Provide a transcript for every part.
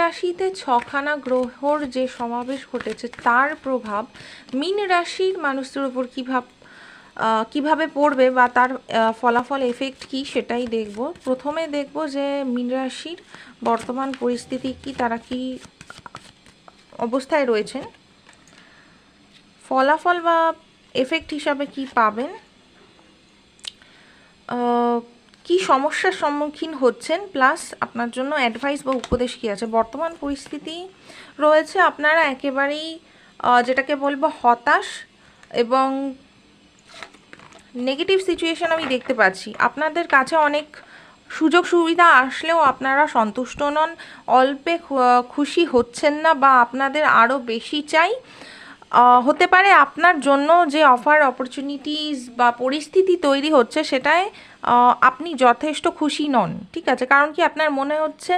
রাশিতে 6খানা গ্রহর যে সমাবেশ ঘটেছে তার প্রভাব মীন রাশির মানুষদের উপর কিভাবে পড়বে বা তার ফলাফল এফেক্ট কি সেটাই দেখব। প্রথমে দেখব যে মীন রাশির বর্তমান পরিস্থিতি কি, তারা কি অবস্থায় রয়েছেন, ফলাফল বা এফেক্ট হিসাবে কি পাবেন, কি সমস্যার সম্মুখীন হচ্ছেন, প্লাস আপনার জন্য অ্যাডভাইস বা উপদেশ কী আছে। বর্তমান পরিস্থিতি রয়েছে আপনারা একেবারেই যেটাকে বলবো হতাশ এবং নেগেটিভ সিচুয়েশন আমি দেখতে পাচ্ছি। আপনাদের কাছে অনেক সুযোগ সুবিধা আসলেও আপনারা সন্তুষ্ট নন, অল্পে খুশি হচ্ছেন না বা আপনাদের আরও বেশি চাই। হতে পারে আপনার জন্য যে অফার অপরচুনিটিস বা পরিস্থিতি তৈরি হচ্ছে সেটায় আপনি যথেষ্ট খুশি নন, ঠিক আছে। কারণ কি আপনার মনে হচ্ছে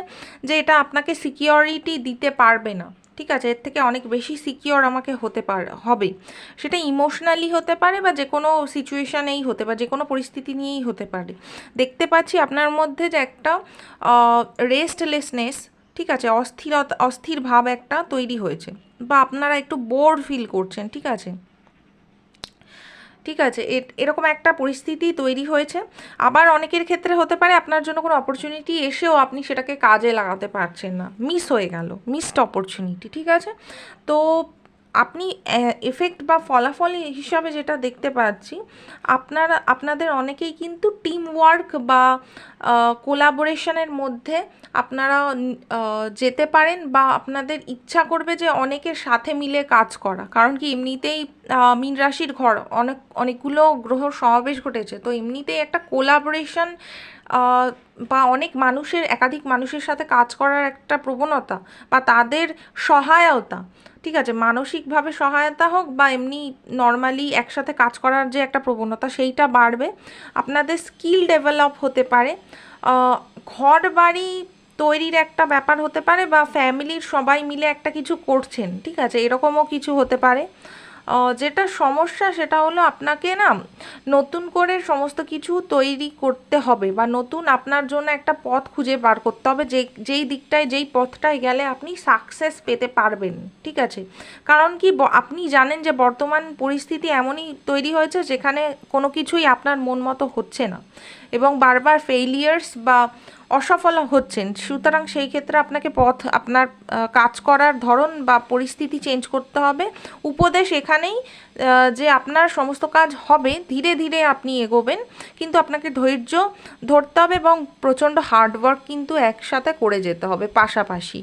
যে এটা আপনাকে সিকিউরিটি দিতে পারবে না, ঠিক আছে, এর থেকে অনেক বেশি সিকিওর আমাকে হবে। সেটা ইমোশনালি হতে পারে বা যে কোনো সিচুয়েশানেই হতে পারে, যে কোনো পরিস্থিতি নিয়েই হতে পারে। দেখতে পাচ্ছি আপনার মধ্যে যে একটা রেস্টলেসনেস, ঠিক আছে, অস্থির ভাব একটা তৈরি হয়েছে বা আপনারা একটু বোর ফিল করছেন, ঠিক আছে, এরকম একটা পরিস্থিতি তৈরি হয়েছে। আবার অনেকের ক্ষেত্রে হতে পারে আপনার জন্য কোনো অপরচুনিটি এসেও আপনি সেটাকে কাজে লাগাতে পারছেন না, মিস হয়ে গেল, মিসড অপরচুনিটি, ঠিক আছে। তো আপনি এফেক্ট বা ফলাফল হিসাবে যেটা দেখতে পাচ্ছি, আপনাদের অনেকেই কিন্তু টিম ওয়ার্ক বা কোলাবোরেশনের মধ্যে আপনারা যেতে পারেন বা আপনাদের ইচ্ছা করবে যে অনেকের সাথে মিলে কাজ করা। কারণ কি এমনিতেই মীন রাশির ঘর অনেকগুলো গ্রহর সমাবেশ ঘটেছে, তো এমনিতেই একটা কোলাবোরেশন বা একাধিক মানুষের সাথে কাজ করার একটা প্রবণতা বা তাদের সহায়তা, ঠিক আছে, মানসিকভাবে সহায়তা হোক বা এমনি নর্মালি একসাথে কাজ করার যে একটা প্রবণতা সেইটা বাড়বে। আপনাদের স্কিল ডেভেলপ হতে পারে, ঘর বাড়ি তৈরির একটা ব্যাপার হতে পারে বা ফ্যামিলির সবাই মিলে একটা কিছু করছেন, ঠিক আছে, এরকমও কিছু হতে পারে। যেটা সমস্যা সেটা হলো আপনাকে না নতুন করে সমস্ত কিছু তৈরি করতে হবে বা নতুন আপনার জন্য একটা পথ খুঁজে বার করতে হবে, যেই পথটায় গেলে আপনি সাকসেস পেতে পারবেন, ঠিক আছে। কারণ কি আপনি জানেন যে বর্তমান পরিস্থিতি এমনই তৈরি হয়েছে যেখানে কোনো কিছুই আপনার মন মতো হচ্ছে না এবং বারবার ফেইলিয়ার্স বা অসফল হচ্ছেন। সুতরাং সেই ক্ষেত্রে আপনাকে আপনার কাজ করার ধরন বা পরিস্থিতি চেঞ্জ করতে হবে। উপদেশ এখানেই যে আপনার সমস্ত কাজ হবে, ধীরে ধীরে আপনি এগোবেন, কিন্তু আপনাকে ধৈর্য ধরতে হবে এবং প্রচণ্ড হার্ডওয়ার্ক কিন্তু একসাথে করে যেতে হবে পাশাপাশি।